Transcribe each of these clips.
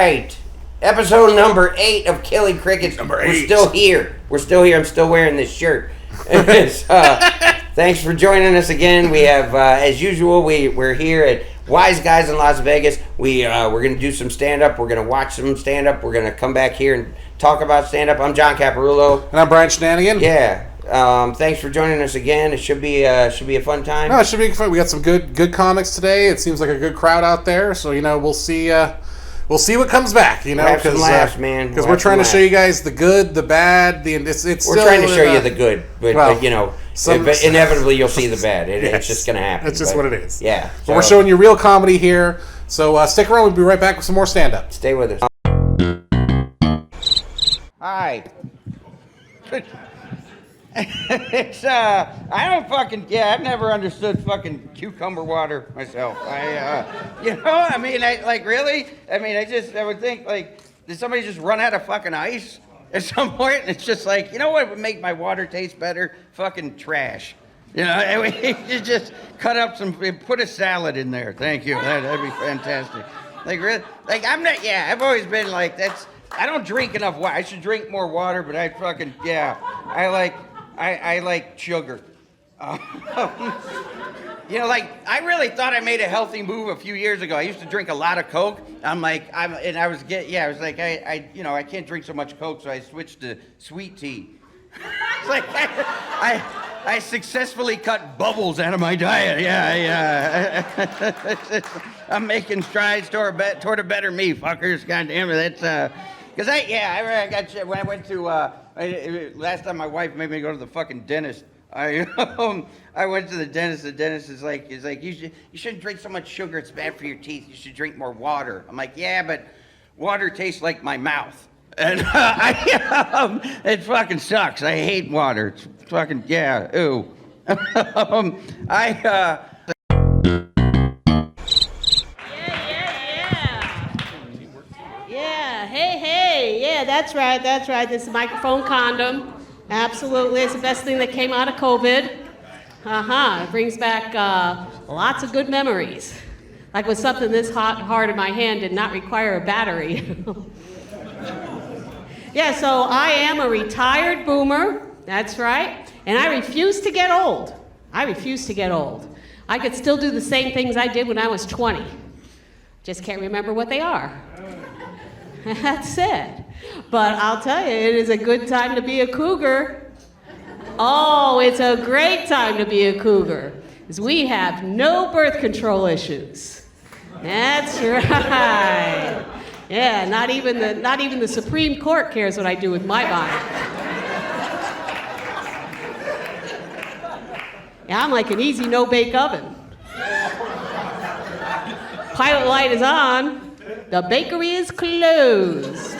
right. Episode number 8 of Killing Crickets. We're still here. I'm still wearing this shirt. Thanks for joining us again. We have, as usual, we're here at Wise Guys in Las Vegas. We're going to do some stand-up. We're going to watch some stand-up. We're going to come back here and talk about stand-up. I'm John Caparulo. And I'm Brian Shinanigan. Yeah. Thanks for joining us again. It should be a fun time. No, it should be fun. We got some good comics today. It seems like a good crowd out there. So, we'll see what comes back, We'll have some laughs, man. Because we're trying to show you guys the good, the bad, we're trying to show you the good, but inevitably you'll see the bad. It's just going to happen. It's just what it is. Yeah. But we're showing you real comedy here. So stick around. We'll be right back with some more stand-up. Stay with us. Hi. It's I've never understood fucking cucumber water myself. I would think, did somebody just run out of fucking ice at some point? And it's just like, you know what would make my water taste better? Fucking trash. You just cut up put a salad in there. Thank you. That'd be fantastic. I've always been like, I don't drink enough water. I should drink more water, but I like sugar. I really thought I made a healthy move a few years ago. I used to drink a lot of Coke. I can't drink so much Coke, so I switched to sweet tea. It's like I successfusly cut bubbles out of my diet. Yeah. I'm making strides toward a better me, fuckers. God damn it, that's because I got shit when I went to. Last time my wife made me go to the fucking dentist. I went to the dentist. The dentist is like, you shouldn't drink so much sugar. It's bad for your teeth. You should drink more water. I'm like, yeah, but water tastes like my mouth, and it fucking sucks. I hate water. It's fucking ew. Hey, yeah, that's right. This is a microphone condom. Absolutely, it's the best thing that came out of COVID. It brings back lots of good memories. Like with something this hard in my hand did not require a battery. Yeah, so I am a retired boomer, that's right, and I refuse to get old. I could still do the same things I did when I was 20. Just can't remember what they are. That's it. But I'll tell you, it is a good time to be a cougar. Oh, it's a great time to be a cougar, because we have no birth control issues. That's right. Yeah, not even the Supreme Court cares what I do with my body. Yeah, I'm like an easy no-bake oven. Pilot light is on. The bakery is closed.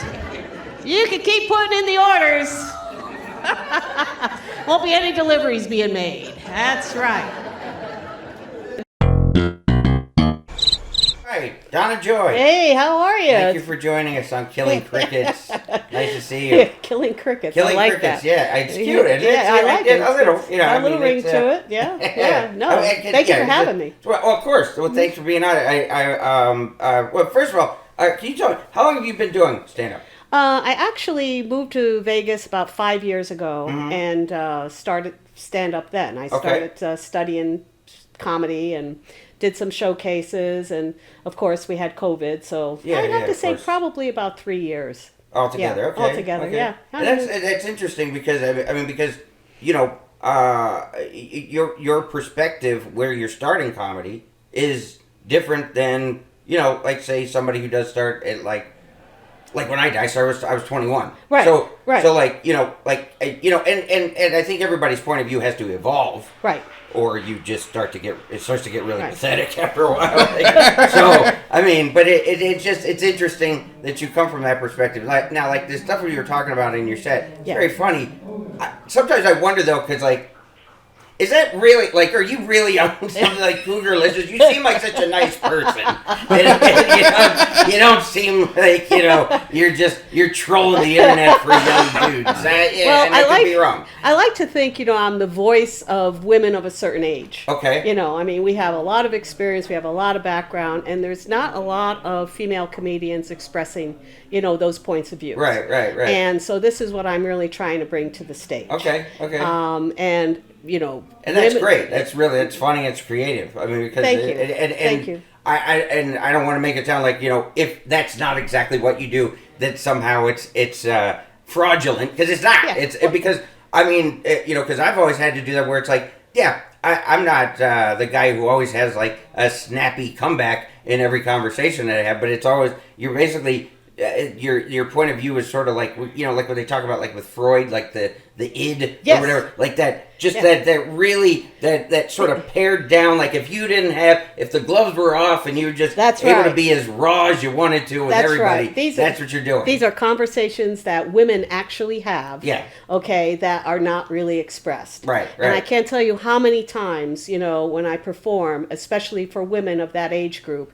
You can keep putting in the orders. Won't be any deliveries being made. That's right. Hi, Donna Joy. Hey, how are you? Thank you for joining us on Killing Crickets. Nice to see you. Killing Crickets. Killing I like Crickets. that. Yeah, it's cute. I like it. A little, a little ring to it. Yeah. No, thank you for having me. Well, of course. Well, thanks for being on. Well, first of all, can you tell me how long have you been doing stand-up? I actually moved to Vegas about 5 years ago and started stand-up then. I started studying comedy and did some showcases, and of course we had COVID, so I'd have to say probably about 3 years. Altogether, yeah, okay. Altogether, okay. yeah. And that's interesting because your perspective where you're starting comedy is different than say somebody who does start at like when I started, I was 21. Right. So right. So and I think everybody's point of view has to evolve. Right. Or you just starts to get really pathetic after a while. But it's interesting that you come from that perspective. Like the stuff you were talking about in your set, it's very funny. Sometimes I wonder though, because Is that really, like, are you really on something like Cougarlicious? You seem like such a nice person. You don't seem like, you're trolling the internet for young dudes. And I could be wrong. I like to think, I'm the voice of women of a certain age. Okay. We have a lot of experience, we have a lot of background, and there's not a lot of female comedians expressing, those points of view. Right. And so this is what I'm really trying to bring to the stage. Okay. And that's great. That's funny. It's creative. I mean, because Thank you. Thank you. I don't want to make it sound like if that's not exactly what you do, that somehow it's fraudulent, because it's not. Yeah. Because because I've always had to do that where it's like, I'm not the guy who always has like a snappy comeback in every conversation that I have, but it's always, you're basically your point of view is sort of like, like when they talk about, like with Freud, like the id, yes, or whatever, like that, just that really that sort of pared down, like if the gloves were off and you were just able to be as raw as you wanted to with everybody, that's what you're doing. These are conversations that women actually have, okay, that are not really expressed. Right. And I can't tell you how many times, when I perform, especially for women of that age group,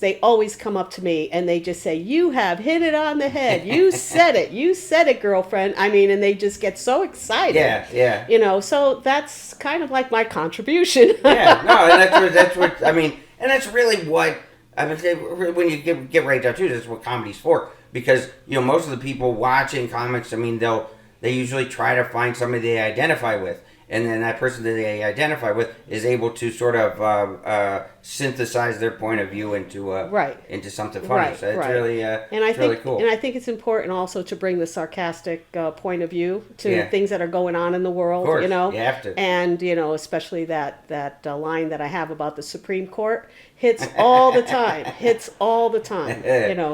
they always come up to me and they just say, "You have hit it on the head. You said it, girlfriend." And they just get so excited. Yeah. So that's kind of like my contribution. And that's really what when you get right down to it, that's what comedy's for. Because most of the people watching comics, they usually try to find somebody they identify with. And then that person that they identify with is able to sort of synthesize their point of view into something funny. So it's really really cool. And I think it's important also to bring the sarcastic point of view to things that are going on in the world. Of course, you have to. And especially that line that I have about the Supreme Court hits all the time.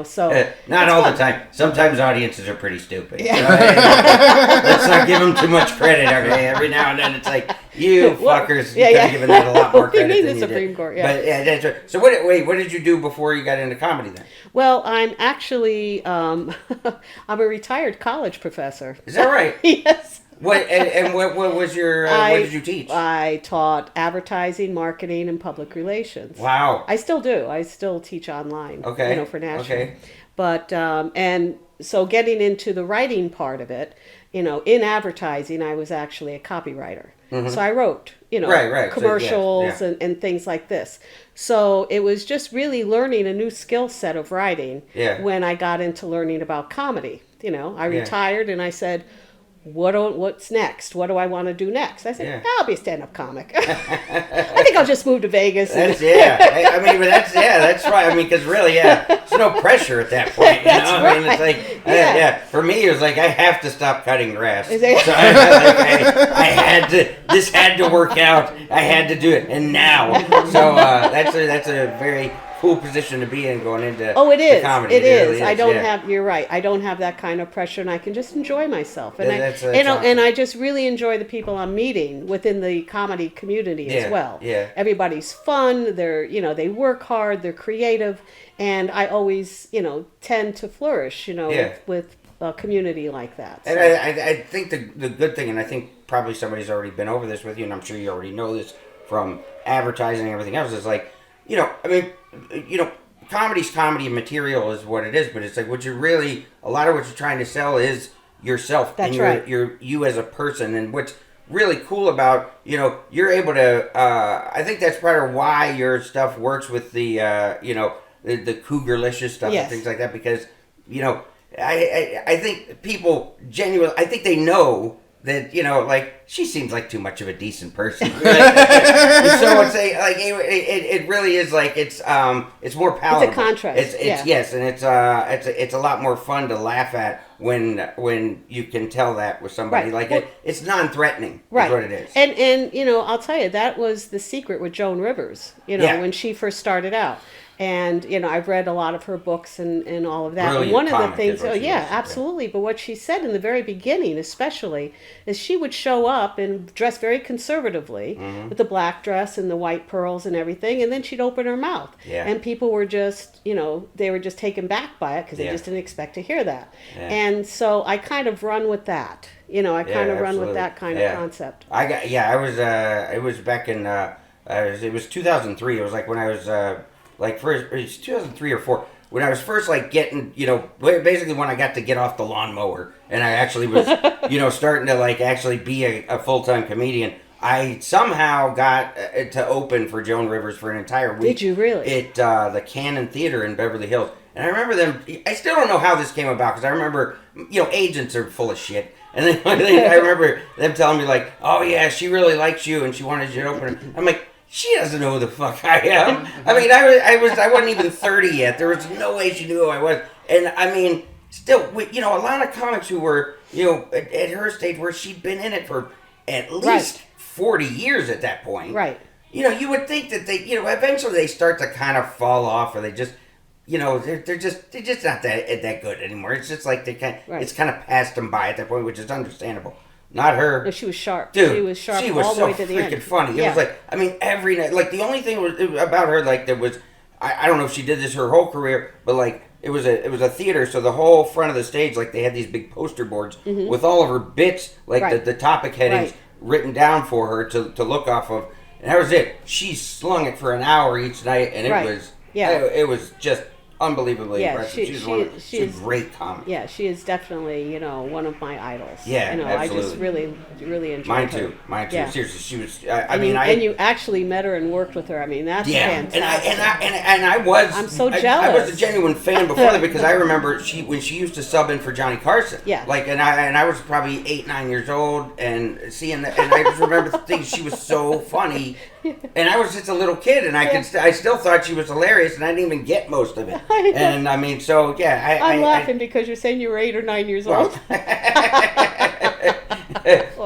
So not all the time. Sometimes audiences are pretty stupid. Let's not give them too much credit. Okay, every now and then it's like, you fuckers, you could have given that a lot more credit than the you Supreme did. Court, But that's right. So what did you do before you got into comedy then? Well, I'm actually I'm a retired college professor. Is that right? Yes. What was your what did you teach? I taught advertising, marketing, and public relations. Wow. I still do. I still teach online. Okay. For national. Okay. But and so getting into the writing part of it, in advertising, I was actually a copywriter. Mm-hmm. So I wrote, commercials and things like this. So it was just really learning a new skill set of writing when I got into learning about comedy. I retired and I said, what's next? What do I want to do next? I said, I'll be a stand-up comic. I think I'll just move to Vegas. That's right. Because really, there's no pressure at that point. It's like, for me, it was like, I have to stop cutting grass. So I had to. This had to work out. I had to do it, and now. So that's a very cool position to be in going into comedy. It is. Really I don't have. You're right. I don't have that kind of pressure, and I can just enjoy myself. And awesome. And I just really enjoy the people I'm meeting within the comedy community as well. Yeah. Everybody's fun. They're they work hard. They're creative, and I always tend to flourish with a community like that. So. And I think the good thing, and I think probably somebody's already been over this with you, and I'm sure you already know this from advertising and everything else, is like, comedy's comedy, material is what it is, but it's like a lot of what you're trying to sell is yourself. That's and right. You as a person. And what's really cool about, you're able to, I think that's part of why your stuff works with the Cougarlicious stuff and things like that, because, I think people genuinely, I think they know that, she seems like too much of a decent person. So it's it really is like, it's more palatable. It's a contrast. Yes, and it's a lot more fun to laugh at when you can tell that with somebody. It's non-threatening. Right. Is what it is. And I'll tell you, that was the secret with Joan Rivers. When she first started out. And, I've read a lot of her books and all of that. Brilliant And one of the comic things, is what oh she yeah, is. absolutely. But what she said in the very beginning, especially, is she would show up and dress very conservatively with the black dress and the white pearls and everything, and then she'd open her mouth. Yeah. And people were just, they were just taken back by it because they Yeah. just didn't expect to hear that. Yeah. And so I kind of run with that. I kind of run absolutely. with that kind Yeah. of concept. It was back in, it was 2003. It was like when I was, it was 2003 or 4. When I was first like getting, basically when I got to get off the lawnmower and I actually was, starting to like actually be a full-time comedian, I somehow got to open for Joan Rivers for an entire week. Did you really? At the Cannon Theater in Beverly Hills. And I remember them, I still don't know how this came about because I remember, agents are full of shit. And then I remember them telling me like, oh yeah, she really likes you and she wanted you to open her. I'm like, she doesn't know who the fuck I am. I mean, I wasn't even 30 yet. There was no way she knew who I was. And I mean, still, a lot of comics who were, at her stage where she'd been in it for at least 40 years at that point. Right. You would think that they, eventually they start to kind of fall off or they just, they're just not that good anymore. It's just like it's kind of passed them by at that point, which is understandable. Not her. No, she was sharp. Dude, she was sharp she was all so the way to the end. freaking funny. It Yeah. was like, I mean, every night, like the only thing about her, like there was, I don't know if she did this her whole career, but like it was a theater, so the whole front of the stage, like they had these big poster boards with all of her bits, like Right. the topic headings Right. written down for her to look off of, and that was it. She slung it for an hour each night, and it Right. was, Yeah. it was just unbelievably Yeah, impressive. She's a great comic. Yeah, she is definitely, one of my idols. Yeah, I just absolutely. really enjoyed Mine her. too. Mine too. Yeah. Seriously, she was. And you actually met her and worked with her. I mean, that's fantastic. And I was. I'm so I jealous. was a genuine fan before that because I remember when she used to sub in for Johnny Carson. Yeah. Like and I was probably 8, 9 years old and seeing that and I just remember thinking she was so funny, and I was just a little kid and I still thought she was hilarious and I didn't even get most of it. And I mean, so yeah, I'm laughing because you're saying you were 8 or 9 years old.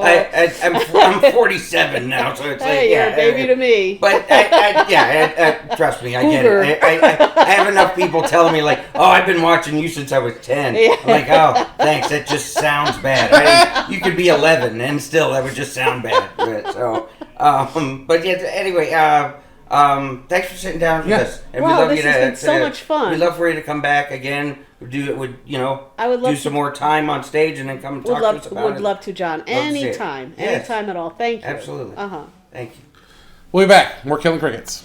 I'm 47 now, so it's Hey, you're a baby to me. But trust me, I get it. I have enough people telling me like, "Oh, I've been watching you since I was 10." Yeah. I'm like, "Oh, thanks. That just sounds bad." You could be 11, and still that would just sound bad. But yeah. Anyway, thanks for sitting down with us. And Wow, we'd love this you to, has been so much fun. We'd love for you to come back again. I would love do some more time on stage and then come and talk to us about it. Would love to, John. see it. Anytime. Yes. Anytime at all. Thank you. Absolutely. Thank you. We'll be back. More Killing Crickets.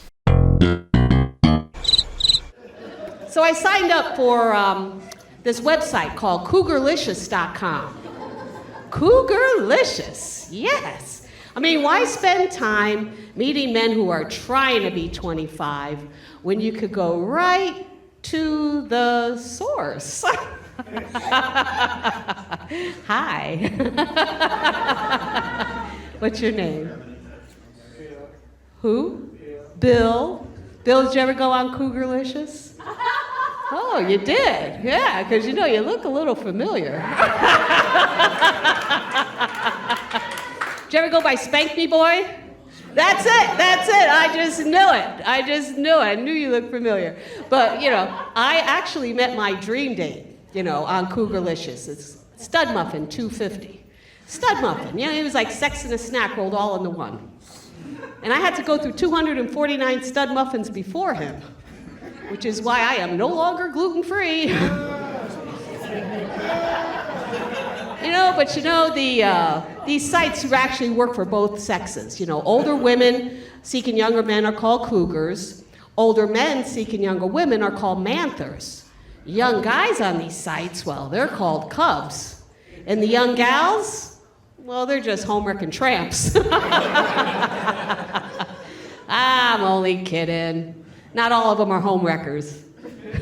So I signed up for this website called CougarLicious.com. Cougarlicious, yes. I mean, why spend time meeting men who are trying to be 25 when you could go right to the source? Hi. What's your name? Who? Bill. Bill, did you ever go on Cougarlicious? Oh, you did? Yeah, because you look a little familiar. Did you ever go by Spank Me Boy? That's it. I just knew it. I knew you looked familiar. But, I actually met my dream date, on Cougarlicious. It's Stud Muffin 250. Stud Muffin, it was like sex and a snack rolled all into one. And I had to go through 249 Stud Muffins before him, which is why I am no longer gluten-free. These sites actually work for both sexes. Older women seeking younger men are called cougars. Older men seeking younger women are called manthers. Young guys on these sites, well, they're called cubs. And the young gals, well, they're just home-wrecking tramps. I'm only kidding. Not all of them are homewreckers.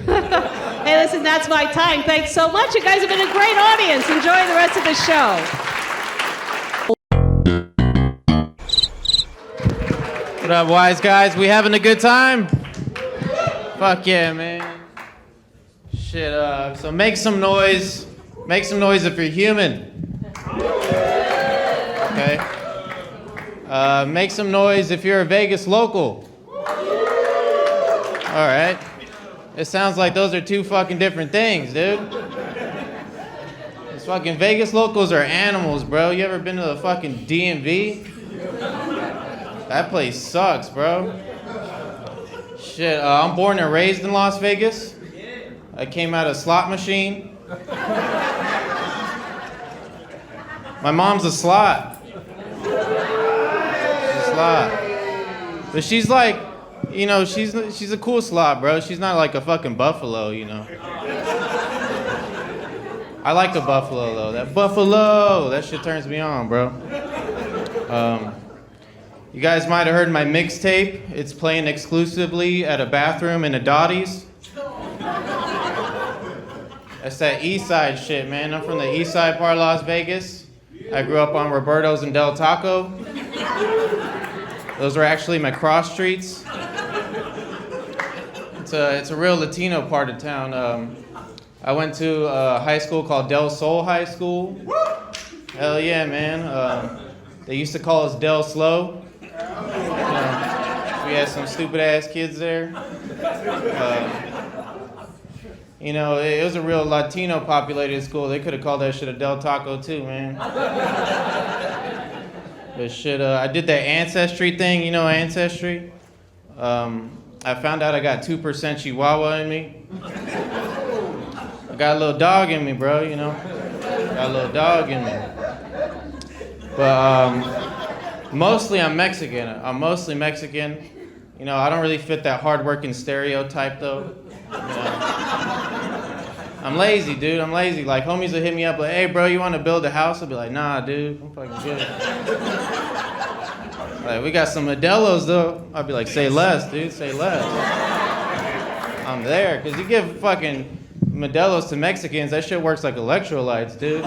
Hey, listen, that's my time. Thanks so much. You guys have been a great audience. Enjoy the rest of the show. What up, wise guys? We having a good time? Fuck yeah, man. Shit, so make some noise. Make some noise if you're human. Okay. Make some noise if you're a Vegas local. All right. It sounds like those are two fucking different things, dude. These fucking Vegas locals are animals, bro. You ever been to the fucking DMV? That place sucks, bro. Shit, I'm born and raised in Las Vegas. I came out of a slot machine. My mom's a slot. She's a slot. But she's like, you know, she's a cool slot, bro. She's not like a fucking buffalo, you know. I like the buffalo, though. That buffalo, that shit turns me on, bro. You guys might have heard my mixtape. It's playing exclusively at a bathroom in a Dottie's. That's that east side shit, man. I'm from the east side part of Las Vegas. I grew up on Roberto's and Del Taco. Those were actually my cross streets. It's a real Latino part of town. I went to a high school called Del Sol High School. Hell yeah, man. They used to call us Del Slow. We had some stupid ass kids there. You know, it was a real Latino populated school. They could have called that shit a Del Taco too, man. But shit, I did that Ancestry thing, you know Ancestry? I found out I got 2% Chihuahua in me. I got a little dog in me, bro, you know? Got a little dog in me. But mostly I'm Mexican. I'm mostly Mexican. You know, I don't really fit that hard-working stereotype, though. You know? I'm lazy, dude. I'm lazy. Like, homies will hit me up like, hey, bro, you want to build a house? I'll be like, nah, dude. I'm fucking good. Like, we got some Modelos, though. I'll be like, say less, dude. Say less. I'm there. Because you give fucking Modelos to Mexicans, that shit works like electrolytes, dude.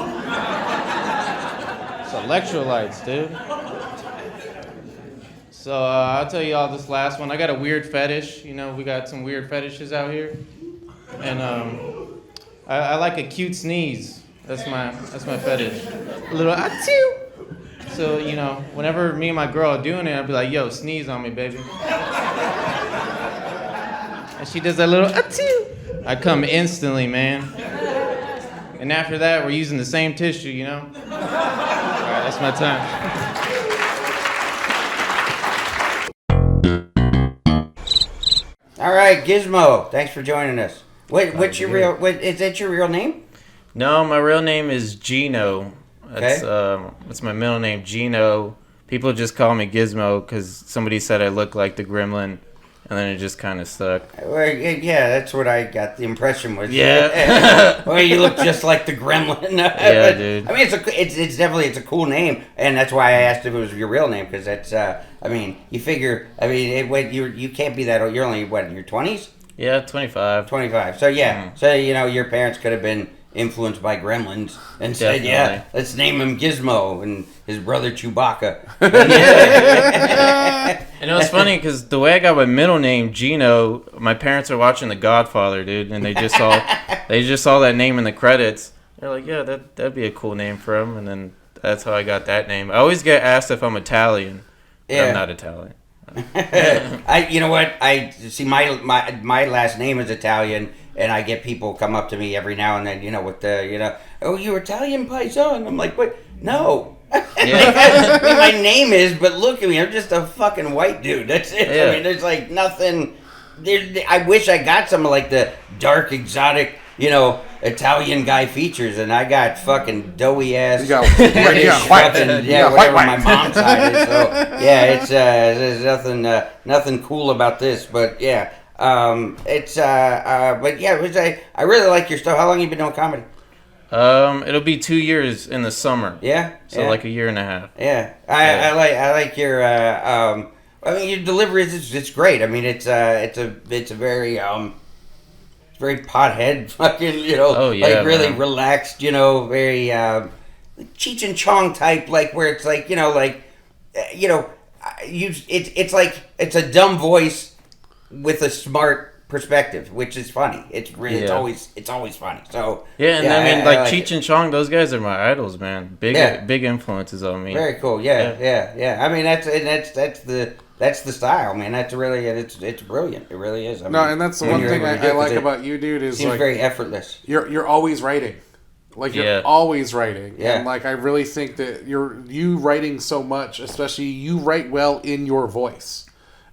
It's electrolytes, dude. So I'll tell you all this last one. I got a weird fetish. You know, we got some weird fetishes out here. And I like a cute sneeze. That's my fetish. A little achoo. So, you know, whenever me and my girl are doing it, I'll be like, yo, sneeze on me, baby. And she does that little achoo. I come instantly, man. And after that, we're using the same tissue, you know? All right, that's my time. All right, Gizmo, thanks for joining us. What's your real? Is that your real name? No, my real name is Gino. That's Okay. That's my middle name, Gino. People just call me Gizmo because somebody said I look like the Gremlin, and then it just kind of stuck. Well, yeah, that's what I got the impression was. Yeah. Well, you look just like the Gremlin. Yeah, dude. I mean, it's definitely a cool name, and that's why I asked if it was your real name because that's. I mean, you figure. I mean, you can't be that old. You're only what in your 20s? Yeah, 25. 25. So yeah. So you know, your parents could have been influenced by gremlins and said, Definitely. yeah, let's name him Gizmo and his brother Chewbacca. And it was funny because the way I got my middle name, Gino, my parents are watching The Godfather, dude, and they just saw that name in the credits. They're like, yeah, that'd be a cool name for him, and then that's how I got that name. I always get asked if I'm Italian. Yeah. I'm not Italian. You know what? I see my last name is Italian, and I get people come up to me every now and then, you know, with the, you know, oh, you're Italian paisan. I'm like, what? No. Yeah. I mean, my name is, but look at me. I'm just a fucking white dude. That's it. Yeah. I mean, there's like nothing. I wish I got some of like the dark, exotic, you know, Italian guy features, and I got fucking doughy ass. You got British white. fucking, You got whatever white. my mom's side is. So yeah, it's there's nothing cool about this, but yeah, but yeah, I really like your stuff. How long have you been doing comedy? It'll be 2 years in the summer. Yeah, So yeah. like a year and a half. Yeah, I like your. I mean, your delivery it's great. I mean, it's a very very pothead fucking, you know, Oh, yeah, like really man. relaxed, you know, very Cheech and Chong type, like where it's like, you know, like you know, it's like it's a dumb voice with a smart perspective, which is funny. It's really Yeah. it's always funny. So Yeah, and I mean, like like Cheech and Chong, those guys are my idols, man. Big Yeah. big influences on me. Very cool. Yeah. I mean, that's the that's the style, man. That's really it's brilliant. It really is. I No, mean, and that's the when one you're thing able to do I it, 'cause like it about you, dude, is seems like very effortless. you're always writing. Like you're Yeah. always writing. Yeah. And like I really think that you writing so much, especially you write well in your voice.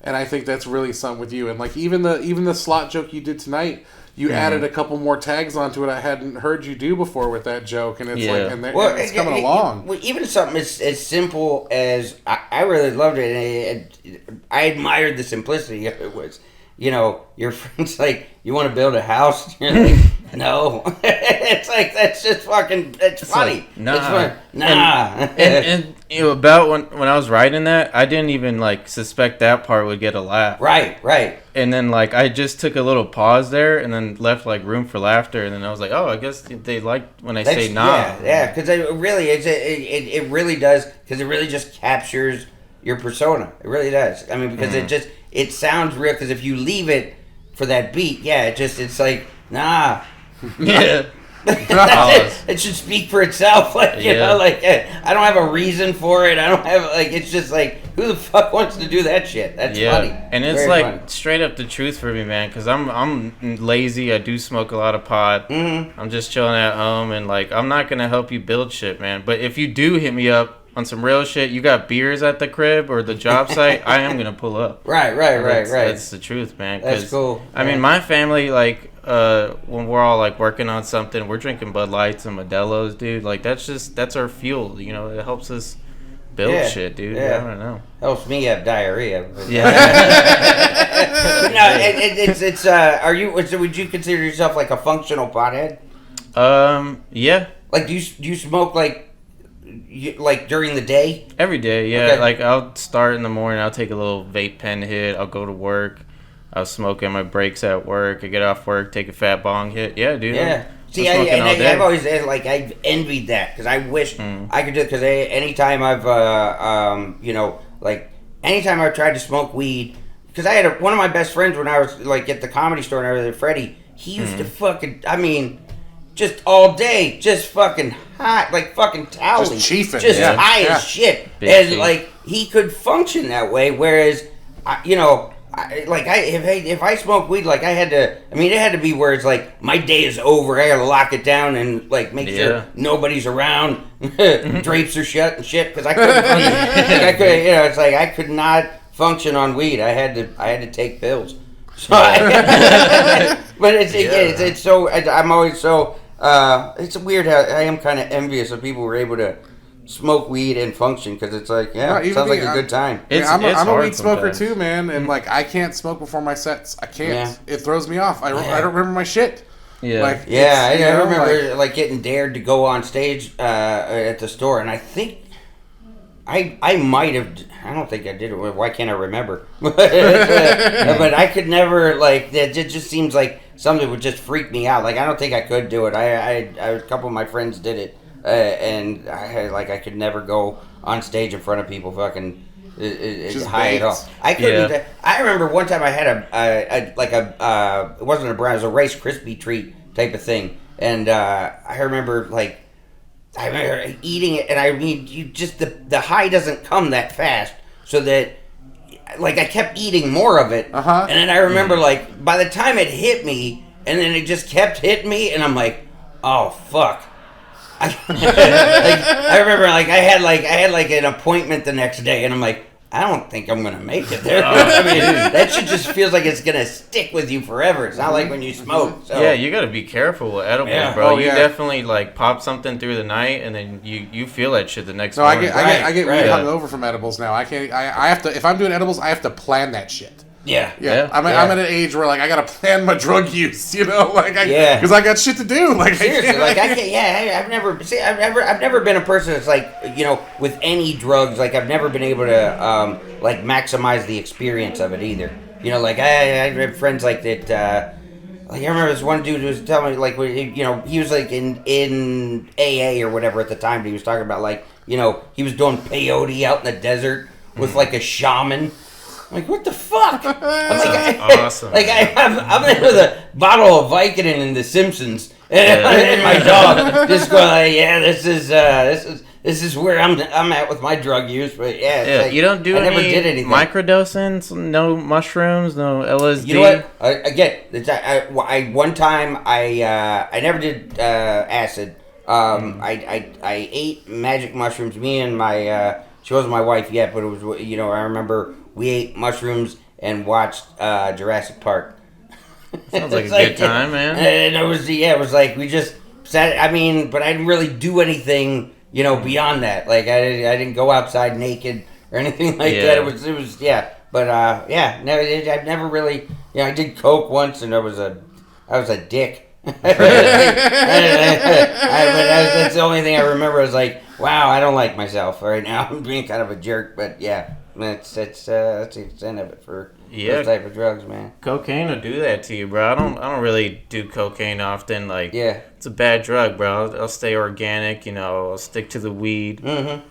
And I think that's really something with you. And like even the slot joke you did tonight, you added a couple more tags onto it I hadn't heard you do before with that joke, and it's like and it's coming along. Even something as simple as I really loved it. And I admired the simplicity of it. Was, you know, your friend's like, you want to build a house? You're like, no. It's like, that's just fucking, it's funny. Like, nah. It's funny. Nah. And you know, about when I was writing that, I didn't even like suspect that part would get a laugh. Right. And then like I just took a little pause there and then left like room for laughter, and then I was like, oh, I guess they like when I say nah. Yeah, because it really does, because it really just captures your persona. It really does. I mean, because it sounds real, because if you leave it for that beat, it's like, nah. Yeah. It should speak for itself. Like, you know, like, I don't have a reason for it. I don't have, like, it's just like, who the fuck wants to do that shit? That's funny. And it's Very like funny. straight up the truth for me, man, because I'm lazy. I do smoke a lot of pot. Mm-hmm. I'm just chilling at home, and like I'm not gonna help you build shit, man. But if you do hit me up on some real shit, you got beers at the crib or the job site, I am gonna pull up. Right. That's the truth, man. That's cool. I mean, my family, like, when we're all like working on something, we're drinking Bud Lights and Modelo's, dude. Like that's our fuel. You know, it helps us build shit, dude. Yeah. I don't know. Helps me have diarrhea. Yeah. No, it's are you? So would you consider yourself like a functional pothead? Yeah. Like, do you smoke like during the day? Every day, yeah. Okay. Like I'll start in the morning. I'll take a little vape pen hit. I'll go to work. I'll smoke in my breaks at work. I get off work, take a fat bong hit. Yeah, dude. Yeah. See, I'm smoking all day. I've always like I've envied that, because I wish I could do it. Because anytime I've anytime I've tried to smoke weed, because I had one of my best friends when I was like at the Comedy Store and I was at Freddie. He used to fucking, I mean, just all day, just fucking hot, like fucking towel, Just chiefing, just yeah. high Yeah. as shit, Big and chief. like he could function that way. Whereas, if I smoke weed, like it had to be where it's like my day is over. I gotta lock it down and like make sure nobody's around, drapes are shut and shit. Because I couldn't, it's like I could not function on weed. I had to take pills. So but it's so I'm always so it's weird how I am kind of envious of people who are able to smoke weed and function, because it's like, it sounds like a good time. I'm a hard weed smoker sometimes. too, man, and like I can't smoke before my sets. I can't. Yeah. It throws me off. I don't remember my shit. Yeah. Like, Yeah, it's, I you know, remember like getting dared to go on stage at the store, and I think I might have. I don't think I did it. Why can't I remember? But I could never, like, it just seems like something would just freak me out. Like, I don't think I could do it. A couple of my friends did it, and I could never go on stage in front of people fucking high at all. I couldn't. Yeah. I remember one time I had it wasn't a brown, it was a Rice Krispie treat type of thing, and I remember eating it, and I mean, the high doesn't come that fast, so that like I kept eating more of it, and then I remember like by the time it hit me, and then it just kept hitting me, and I'm like, oh fuck. I remember I had an appointment the next day, and I'm like, I don't think I'm gonna make it there. I mean, that shit just feels like it's gonna stick with you forever. It's not like when you smoke. So. Yeah, you gotta be careful with edibles, bro. You definitely like pop something through the night, and then you feel that shit the next No, I morning. get really hungover from edibles now. I can't. I have to. If I'm doing edibles, I have to plan that shit. Yeah. I'm at an age where like I gotta plan my drug use, you know, because I got shit to do. Like seriously, like I can't. Yeah, I've never been a person that's like, you know, with any drugs. Like I've never been able to like maximize the experience of it either. You know, like I have friends like that. Like I remember this one dude who was telling me, like, you know, he was like in AA or whatever at the time. But he was talking about, like, you know, he was doing peyote out in the desert with like a shaman. I'm like, what the fuck? Awesome. Like I'm in with a bottle of Vicodin in The Simpsons, and my dog just going like, yeah, this this is where I'm at with my drug use. But yeah, Yeah, like, you don't do I any never did anything. microdosing, no mushrooms, no LSD. You know what? I one time I never did acid. I ate magic mushrooms. Me and my she wasn't my wife yet, but it was I remember we ate mushrooms and watched Jurassic Park. Sounds like a good time, man. And it was like we just sat. I mean, but I didn't really do anything, beyond that. Like I didn't go outside naked or anything like that. It was But I've never really. I did coke once, and I was a dick. But that's the only thing I remember. I was like, wow, I don't like myself right now. I'm being kind of a jerk. But yeah, that's the extent of it for those type of drugs, man. Cocaine will do that to you, bro. I don't really do cocaine often. Like, it's a bad drug, bro. I'll stay organic. I'll stick to the weed. Mm-hmm.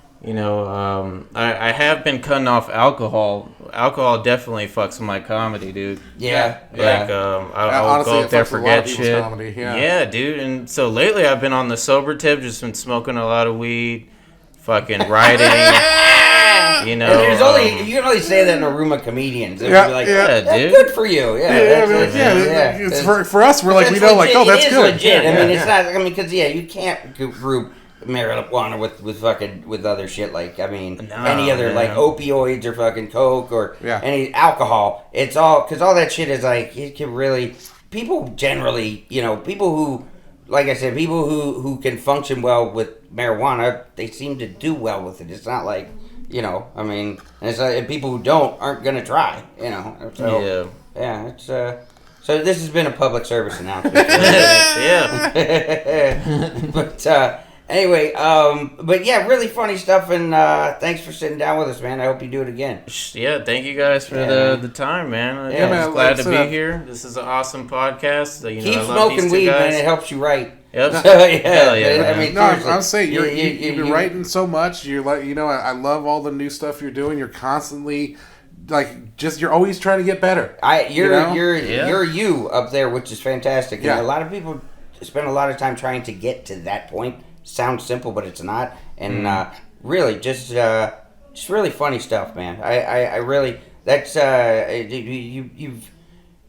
I have been cutting off alcohol. Alcohol definitely fucks with my comedy, dude. Yeah. I'll go up there, forget shit. Comedy, yeah, dude. And so lately I've been on the sober tip, just been smoking a lot of weed, fucking writing. And there's you can only say that in a room of comedians. Dude. Good for you. It's for us. We're like, we know, like, oh, that's good. Legit. I mean, it's not. I mean, because you can't group marijuana with other shit, like any other like opioids or fucking coke or any alcohol. It's all because all that shit is like it can really people generally people who, like I said, people who can function well with marijuana, they seem to do well with it. It's not like and it's like people who aren't gonna try. So it's so this has been a public service announcement. But anyway, but yeah, really funny stuff, and thanks for sitting down with us, man. I hope you do it again. Yeah, thank you guys for the time, man. I'm just glad to be here. This is an awesome podcast. Keep smoking weed, man. It helps you write. Yep. Hell yeah. I mean, I'm saying you've been writing so much. You're like, I love all the new stuff you're doing. You're constantly you're always trying to get better. You're you up there, which is fantastic. And a lot of people spend a lot of time trying to get to that point. Sounds simple, but it's not. And really, just really funny stuff, man. I really that's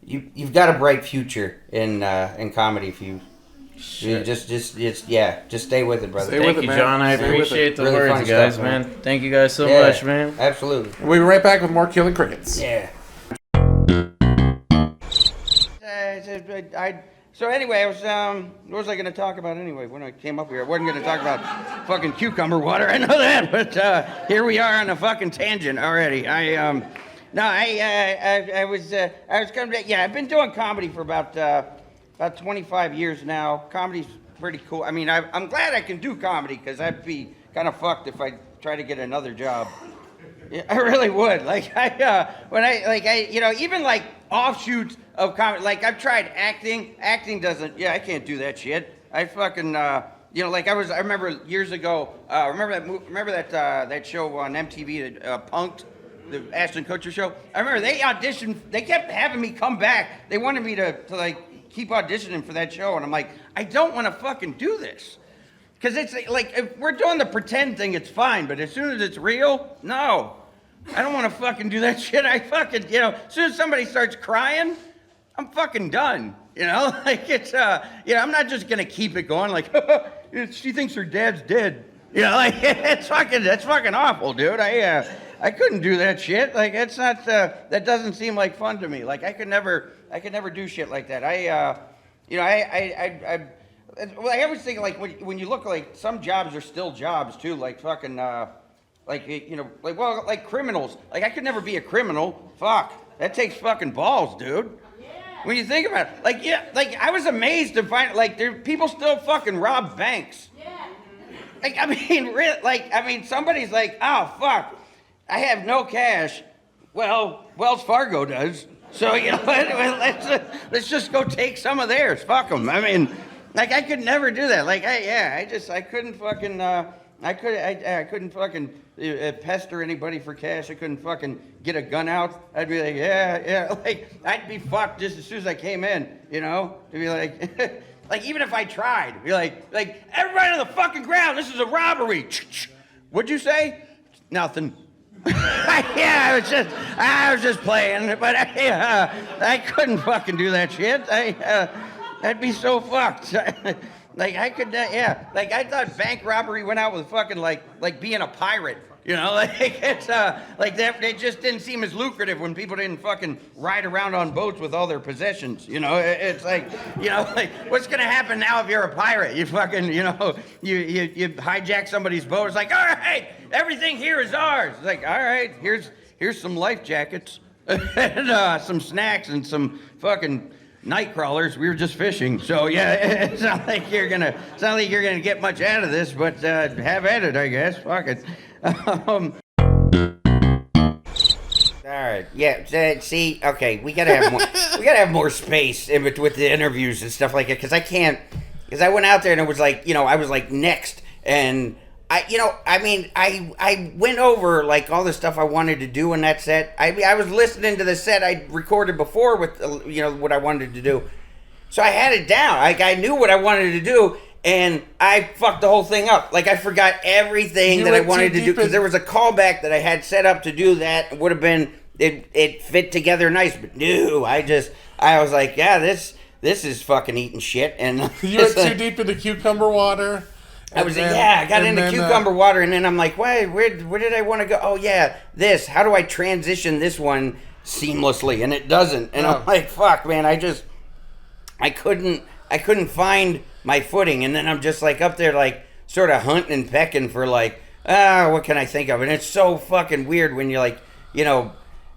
you've got a bright future in comedy if you. Just stay with it, brother. Thank you, John. I appreciate the words, guys, man. Thank you guys so much, man. Absolutely. We'll be right back with more Killing Crickets. Yeah. So anyway, what was I going to talk about anyway when I came up here? I wasn't going to talk about fucking cucumber water. I know that, but here we are on a fucking tangent already. I was kind of I've been doing comedy for about 25 years now. Comedy's pretty cool. I mean, I'm glad I can do comedy because I'd be kind of fucked if I try to get another job. Yeah, I really would. Like even like offshoots of comedy. Like I've tried acting. Acting doesn't. Yeah, I can't do that shit. I fucking I remember years ago. Remember that show on MTV that Punk'd, the Ashton Kutcher show. I remember they auditioned. They kept having me come back. They wanted me to keep auditioning for that show, and I'm like, I don't want to fucking do this. Because it's like, if we're doing the pretend thing, it's fine, but as soon as it's real, no. I don't want to fucking do that shit. I fucking, as soon as somebody starts crying, I'm fucking done. Like it's, I'm not just going to keep it going like, she thinks her dad's dead. That's fucking awful, dude. I couldn't do that shit. Like, it's not, that doesn't seem like fun to me. Like, I could never do shit like that. I always think, like, when you look, like, some jobs are still jobs, too. Like, fucking, like criminals. Like, I could never be a criminal. Fuck. That takes fucking balls, dude. Yeah. When you think about it. Like, I was amazed to find, like, people still fucking rob banks. Yeah. Like, somebody's like, oh, fuck. I have no cash. Well, Wells Fargo does. So, let's just go take some of theirs. Fuck them. I could never do that. Like, I couldn't fucking, I couldn't fucking pester anybody for cash. I couldn't fucking get a gun out. I'd be like, yeah. Like, I'd be fucked just as soon as I came in, to be like, Like, even if I tried, you're like, everybody on the fucking ground, this is a robbery. What'd you say? Nothing. Yeah, I was just playing, but I couldn't fucking do that shit. That'd be so fucked. Like, I could, yeah. Like, I thought bank robbery went out with fucking, like being a pirate. You know, like, it's, like, that, it just didn't seem as lucrative when people didn't fucking ride around on boats with all their possessions, you know? It's like, you know, like, what's gonna happen now if you're a pirate? You fucking, you know, you hijack somebody's boat, it's like, all right, everything here is ours. It's like, all right, here's some life jackets, and, some snacks, and some fucking night crawlers. We were just fishing, so yeah, it's not like you're gonna get much out of this, but have at it, I guess. Fuck it. All right, yeah. See, okay, we gotta have more. We gotta have more space with the interviews and stuff like that, because I went out there and it was like, you know, I was like next, and I went over like all the stuff I wanted to do in that set. I was listening to the set I recorded before with what I wanted to do, so I had it down. Like, I knew what I wanted to do. And I fucked the whole thing up. Like, I forgot everything that I wanted to do, because there was a callback that I had set up to do that. It would have been, it fit together nice, but no, I was like, yeah, this is fucking eating shit. And you went too deep into cucumber water. I got into cucumber water, and then I'm like, where did I want to go? Oh yeah, this. How do I transition this one seamlessly? And it doesn't. And I'm like, fuck, man, I couldn't find my footing, and then I'm just like up there, like sort of hunting and pecking for like, what can I think of? And it's so fucking weird when you're like, you know,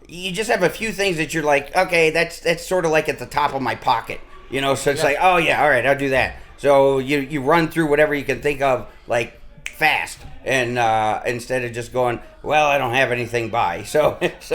you just have a few things that you're like, okay, that's sort of like at the top of my pocket, you know. So it's like, oh yeah, all right, I'll do that. So you run through whatever you can think of like fast, and instead of just going, well, I don't have anything by. So it's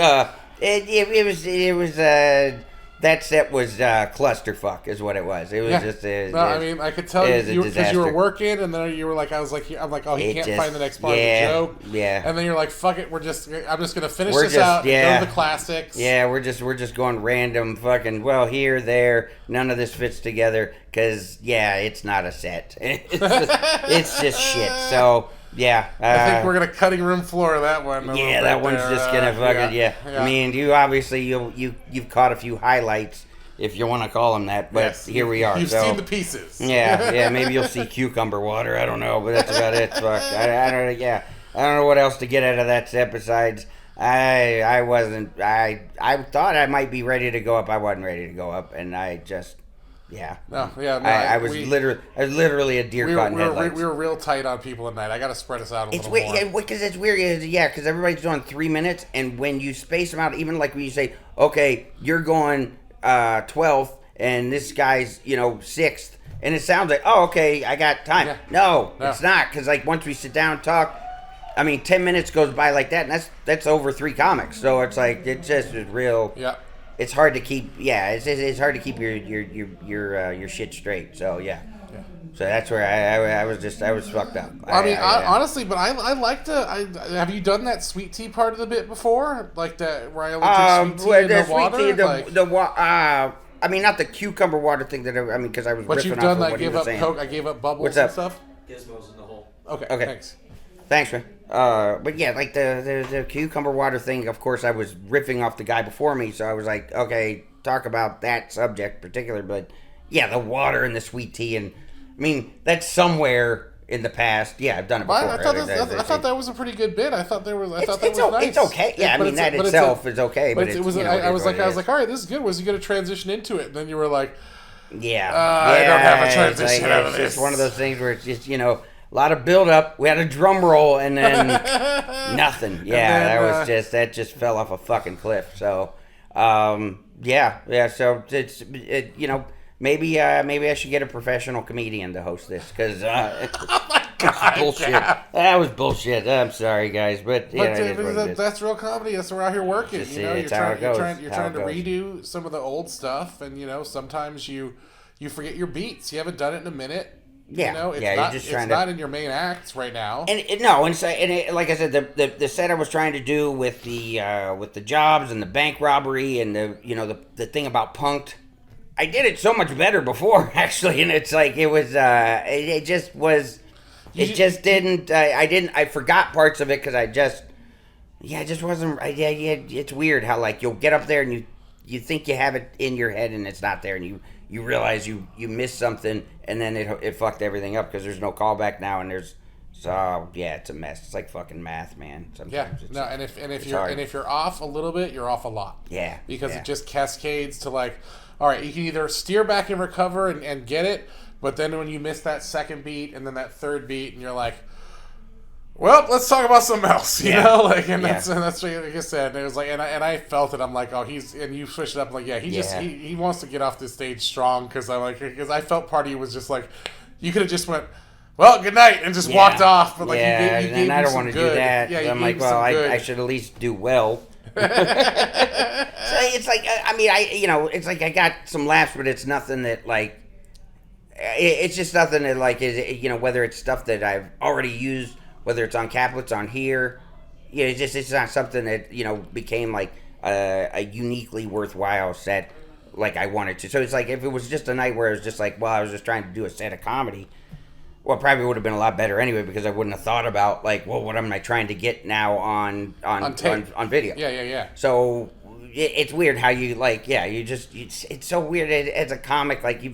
it was. That set was clusterfuck, is what it was. It was just. I mean, I could tell you because you were working, and then you were like, I'm like, oh, he can't find the next part of the joke. Yeah. And then you're like, fuck it, I'm just gonna finish this out. Yeah. Go to the classics. Yeah, we're just going random fucking. Well, here, there, none of this fits together because it's not a set. It's just shit. So. Yeah, I think we're gonna cutting room floor that one. That one's just gonna fucking I mean, you obviously you've caught a few highlights, if you want to call them that. But here we are. You've seen the pieces. Yeah. Maybe you'll see cucumber water. I don't know, but that's about it. Fuck. I don't. Yeah, I don't know what else to get out of that set besides I wasn't. I thought I might be ready to go up. I wasn't ready to go up, and I just. Yeah. I was literally a deer caught in headlights. We were real tight on people tonight. I got to spread us out a little more. Yeah, because it's weird. Yeah, because everybody's doing 3 minutes, and when you space them out, even like when you say, okay, you're going 12th, and this guy's 6th, and it sounds like, oh, okay, I got time. Yeah. No, it's not, because like once we sit down and talk, I mean, 10 minutes goes by like that, and that's over 3 comics. So it's like it just is real. Yeah. It's hard to keep. Yeah, it's hard to keep your shit straight. So yeah. So that's where I was fucked up. Honestly, but I like to. Have you done that sweet tea part of the bit before? Like that where I only took sweet tea in the water? I mean, not the cucumber water thing because I was. But you've done that. I gave up Coke. I gave up bubbles and stuff. Gizmos in the hole. Okay. Thanks, man. But yeah, like the cucumber water thing, of course, I was riffing off the guy before me, so I was like, okay, talk about that subject particular, but yeah, the water and the sweet tea, and I mean, that's somewhere in the past. Yeah, I've done it before. I thought that was a pretty good bit. I thought that was nice. It's okay. Yeah, I mean, that itself is okay, but it was. I was like, all right, this is good. Was he going to transition into it? And then you were like, yeah, I don't have a transition out of this. It's one of those things where it's just a lot of build up. We had a drum roll and then nothing. Yeah, that just fell off a fucking cliff. So, yeah. So it's maybe I should get a professional comedian to host this because bullshit. Yeah. That was bullshit. I'm sorry, guys, but that's real comedy. That's we're out here working. You're trying to redo some of the old stuff, and sometimes you forget your beats. You haven't done it in a minute. Yeah, it's not in your main acts right now. And like I said, the set I was trying to do with the jobs and the bank robbery and the thing about punked, I did it so much better before, actually, and it's like it was. It just was. It just didn't. I forgot parts of it because I just wasn't. It's weird how like you'll get up there and you think you have it in your head and it's not there, and you realize you missed something, and then it fucked everything up because there's no callback now, and there's. So yeah, it's a mess. It's like fucking math, man. Sometimes no, and if you're off a little bit, you're off a lot. Yeah, because it just cascades to like, all right, you can either steer back and recover and get it, but then when you miss that second beat and then that third beat, and you're like, well, let's talk about something else, you know, like, and that's what like I said. And it was like, and I felt it. I'm like, oh, and you switched it up, like, he wants to get off this stage strong because I felt part of you was just like, you could have just went, well, good night, and just walked off. But like, you gave and I don't want to do that. Yeah, I'm like, well, I should at least do well. So it's like, it's like I got some laughs, but it's nothing that like, it's just nothing that like is, whether it's stuff that I've already used, whether it's on Caplets, on here, it's not something that became like a uniquely worthwhile set like I wanted to. So it's like if it was just a night where it was just like, well, I was just trying to do a set of comedy. Well, it probably would have been a lot better anyway because I wouldn't have thought about like, well, what am I trying to get now on video? Yeah. So it's weird how you like, it's so weird as a comic. Like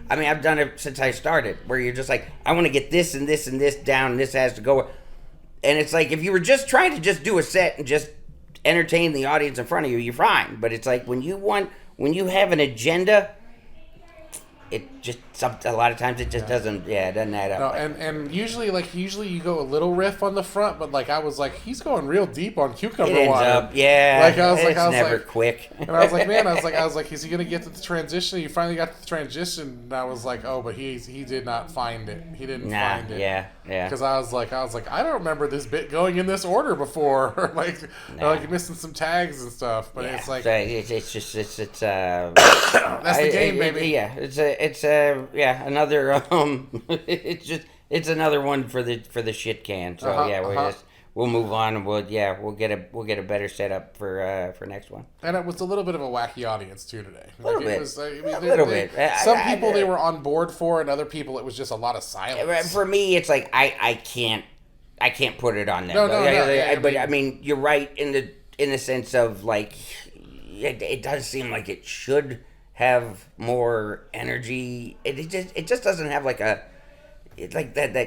I've done it since I started, where you're just like, I want to get this and this and this down, and this has to go. And it's like if you were just trying to just do a set and just entertain the audience in front of you, you're fine. But it's like when you have an agenda. It just a lot of times it just doesn't add up. No, and usually you go a little riff on the front, but like I was like, he's going real deep on cucumber it ends water. Up, yeah. Like I was never quick. And I was like, man, I was like, is he gonna get to the transition? You finally got to the transition, and I was like, oh, but he did not find it. He didn't find it. Yeah. Because I was like, I don't remember this bit going in this order before, or like missing some tags and stuff. But it's like it's that's the game, baby. It's another it's another one for the shit can. So we'll move on and we'll get a better setup for next one. And it was a little bit of a wacky audience too today. A little bit. Some people they were on board for, and other people it was just a lot of silence. For me, it's like I can't put it on them. No. But I mean, you're right in the sense of like it does seem like it should have more energy. It just doesn't have like that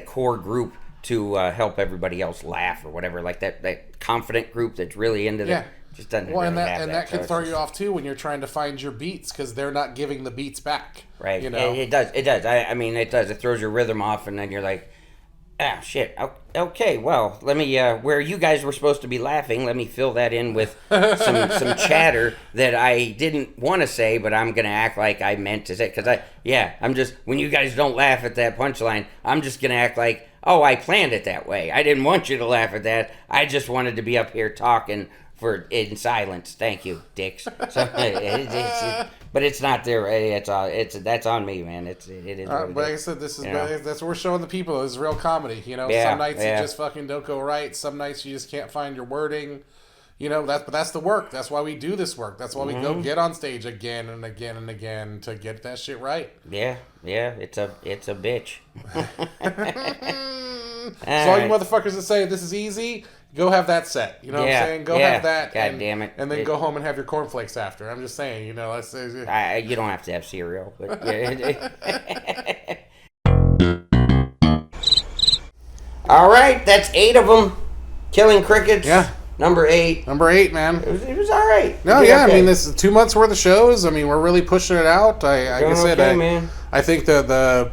core group to help everybody else laugh or whatever, like that confident group that's really into the just doesn't really and have that can throw you off too when you're trying to find your beats because they're not giving the beats back, right? It does it does it throws your rhythm off, and then you're like, ah, shit. Okay, well, let me, where you guys were supposed to be laughing, let me fill that in with some chatter that I didn't want to say, but I'm going to act like I meant to say. Because I'm just, when you guys don't laugh at that punchline, I'm just going to act like, oh, I planned it that way. I didn't want you to laugh at that. I just wanted to be up here talking in silence. Thank you, dicks. So, but it's not there. That's on me, man. It is. But like I said, this is that's what we're showing the people is real comedy. Some nights you just fucking don't go right. Some nights you just can't find your wording. But that's the work. That's why we do this work. That's why we go get on stage again and again and again to get that shit right. Yeah. It's a bitch. So all you motherfuckers that say this is easy, go have that set. You know what I'm saying? Go have that. God damn it. And then go home and have your cornflakes after. I'm just saying, you don't have to have cereal. But All right, that's 8 of them. Killing Crickets. Yeah. Number 8. Number 8, man. It was all right. No, yeah. Okay. I mean, this is 2 months worth of shows. I mean, we're really pushing it out. Man. I think I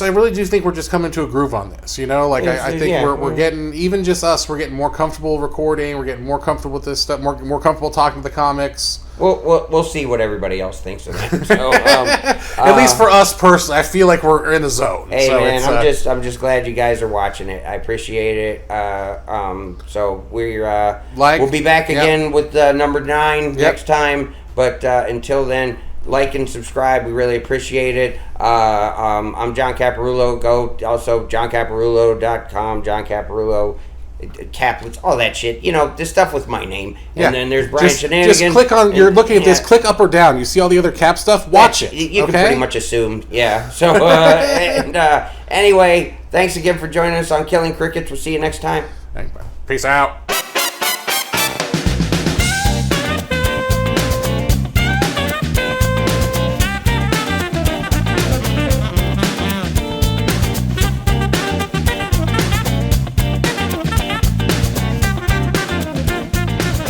really do think we're just coming to a groove on this. I think we're getting, even just us, we're getting more comfortable recording. We're getting more comfortable with this stuff. More comfortable talking to the comics. We'll see what everybody else thinks of that. So, at least for us personally, I feel like we're in the zone. Hey, so man, I'm just glad you guys are watching it. I appreciate it. So we'll be back again with number 9 next time. But until then, like and subscribe. We really appreciate it. I'm John Caparulo. Go also johncaparulo.com. John Caparulo caplets, all that shit. You know, this stuff with my name. Yeah. And then there's Brian Shinanigan. Just click on. You're looking at this. Click up or down. You see all the other cap stuff. Watch it. You okay? can pretty much assume. Yeah. So anyway, thanks again for joining us on Killing Crickets. We'll see you next time. Peace out.